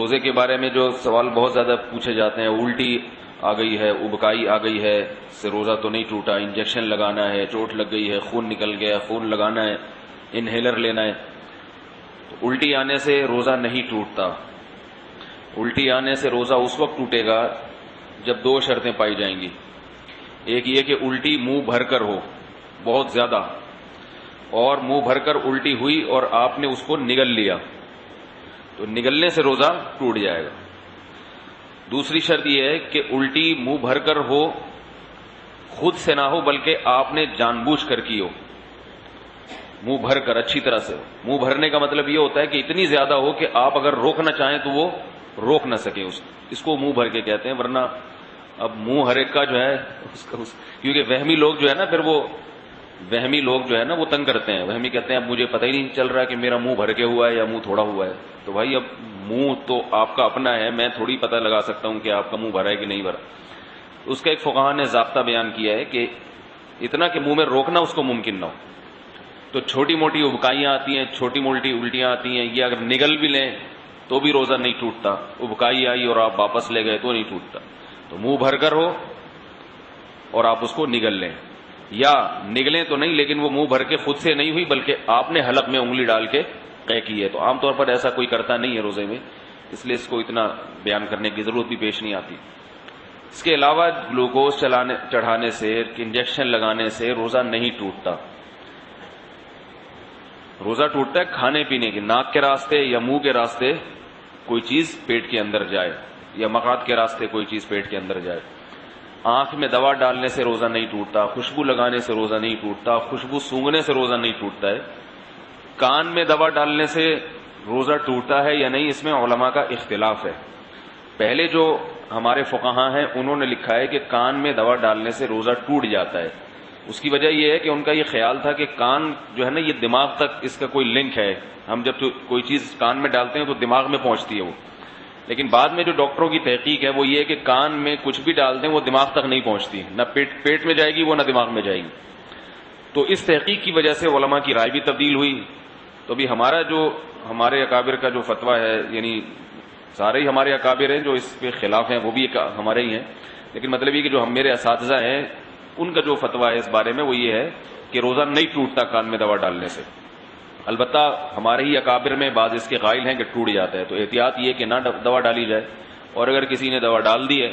روزے کے بارے میں جو سوال بہت زیادہ پوچھے جاتے ہیں، الٹی آ گئی ہے، ابکائی آ گئی ہے، اس سے روزہ تو نہیں ٹوٹا، انجیکشن لگانا ہے، چوٹ لگ گئی ہے، خون نکل گیا، خون لگانا ہے، انہیلر لینا ہے. تو الٹی آنے سے روزہ نہیں ٹوٹتا. الٹی آنے سے روزہ اس وقت ٹوٹے گا جب دو شرطیں پائی جائیں گی. ایک یہ کہ الٹی منہ بھر کر ہو بہت زیادہ، اور منہ بھر کر الٹی ہوئی اور آپ نے اس کو نگل لیا تو نگلنے سے روزہ ٹوٹ جائے گا. دوسری شرط یہ ہے کہ الٹی منہ بھر کر ہو، خود سے نہ ہو بلکہ آپ نے جان بوجھ کر کی ہو، منہ بھر کر اچھی طرح سے. منہ بھرنے کا مطلب یہ ہوتا ہے کہ اتنی زیادہ ہو کہ آپ اگر روکنا چاہیں تو وہ روک نہ سکیں. اس کو منہ بھر کے کہتے ہیں. ورنہ اب منہ ہر ایک کا جو ہے کیونکہ وہمی لوگ جو ہے نا، پھر وہ وہمی لوگ جو ہے نا وہ تنگ کرتے ہیں. وہمی کہتے ہیں اب مجھے پتہ ہی نہیں چل رہا کہ میرا منہ بھر کے ہوا ہے یا منہ تھوڑا ہوا ہے. تو بھائی اب منہ تو آپ کا اپنا ہے، میں تھوڑی پتہ لگا سکتا ہوں کہ آپ کا منہ بھرا ہے کہ نہیں بھرا. اس کا ایک فقہا نے ضابطہ بیان کیا ہے کہ اتنا کہ منہ میں روکنا اس کو ممکن نہ ہو. تو چھوٹی موٹی ابکائیاں آتی ہیں، چھوٹی موٹی الٹیاں آتی ہیں، یہ اگر نگل بھی لیں تو بھی روزہ نہیں ٹوٹتا. ابکائی آئی اور آپ واپس لے گئے تو نہیں ٹوٹتا. تو منہ بھر کر ہو اور آپ اس کو نگل لیں، یا نگلیں تو نہیں لیکن وہ منہ بھر کے خود سے نہیں ہوئی بلکہ آپ نے حلق میں انگلی ڈال کے قے کی ہے. تو عام طور پر ایسا کوئی کرتا نہیں ہے روزے میں، اس لیے اس کو اتنا بیان کرنے کی ضرورت بھی پیش نہیں آتی. اس کے علاوہ گلوکوز چڑھانے سے، انجیکشن لگانے سے روزہ نہیں ٹوٹتا. روزہ ٹوٹتا ہے کھانے پینے کے، ناک کے راستے یا منہ کے راستے کوئی چیز پیٹ کے اندر جائے، یا مقعد کے راستے کوئی چیز پیٹ کے اندر جائے. آنکھ میں دوا ڈالنے سے روزہ نہیں ٹوٹتا، خوشبو لگانے سے روزہ نہیں ٹوٹتا، خوشبو سونگھنے سے روزہ نہیں ٹوٹتا ہے. کان میں دوا ڈالنے سے روزہ ٹوٹتا ہے یا نہیں، اس میں علماء کا اختلاف ہے. پہلے جو ہمارے فقہاء ہیں انہوں نے لکھا ہے کہ کان میں دوا ڈالنے سے روزہ ٹوٹ جاتا ہے. اس کی وجہ یہ ہے کہ ان کا یہ خیال تھا کہ کان جو ہے نا یہ دماغ تک اس کا کوئی لنک ہے. ہم جب کوئی چیز کان میں ڈالتے ہیں تو دماغ میں پہنچتی ہے وہ. لیکن بعد میں جو ڈاکٹروں کی تحقیق ہے وہ یہ ہے کہ کان میں کچھ بھی ڈال دیں وہ دماغ تک نہیں پہنچتی، نہ پیٹ میں جائے گی وہ، نہ دماغ میں جائے گی. تو اس تحقیق کی وجہ سے علماء کی رائے بھی تبدیل ہوئی. تو بھی ہمارے اکابر کا جو فتویٰ ہے، یعنی سارے ہی ہمارے اکابر ہیں جو اس کے خلاف ہیں وہ بھی ہمارے ہی ہیں، لیکن مطلب یہ کہ جو میرے اساتذہ ہیں ان کا جو فتویٰ ہے اس بارے میں وہ یہ ہے کہ روزہ نہیں ٹوٹتا کان میں دوا ڈالنے سے. البتہ ہمارے ہی اکابر میں بعض اس کے قائل ہیں کہ ٹوٹ جاتا ہے. تو احتیاط یہ کہ نہ دوا ڈالی جائے، اور اگر کسی نے دوا ڈال دی ہے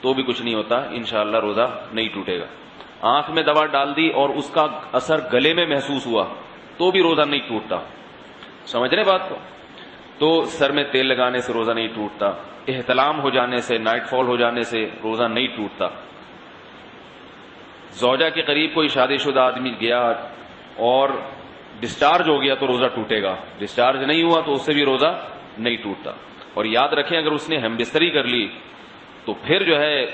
تو بھی کچھ نہیں ہوتا، انشاءاللہ روزہ نہیں ٹوٹے گا. آنکھ میں دوا ڈال دی اور اس کا اثر گلے میں محسوس ہوا تو بھی روزہ نہیں ٹوٹتا. سمجھ رہے بات کو؟ تو سر میں تیل لگانے سے روزہ نہیں ٹوٹتا، احتلام ہو جانے سے، نائٹ فال ہو جانے سے روزہ نہیں ٹوٹتا. زوجہ کے قریب کوئی شادی شدہ آدمی گیا اور ڈسچارج ہو گیا تو روزہ ٹوٹے گا، ڈسچارج نہیں ہوا تو اس سے بھی روزہ نہیں ٹوٹتا. اور یاد رکھیں اگر اس نے ہم بستری کر لی تو پھر جو ہے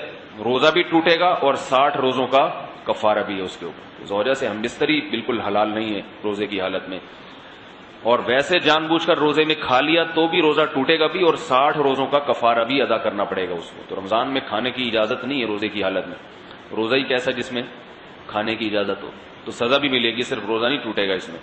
روزہ بھی ٹوٹے گا اور 60 روزوں کا کفارہ بھی ہے اس کے اوپر. زوجہ سے ہم بستری بالکل حلال نہیں ہے روزے کی حالت میں، اور ویسے جان بوجھ کر روزے میں کھا لیا تو بھی روزہ ٹوٹے گا بھی، اور 60 روزوں کا کفارہ بھی ادا کرنا پڑے گا اس کو. تو رمضان میں کھانے کی اجازت نہیں ہے روزے کی حالت میں. روزہ ہی کیسا جس میں کھانے کی اجازت ہو، تو سزا بھی ملے گی، صرف روزہ نہیں ٹوٹے گا اس میں.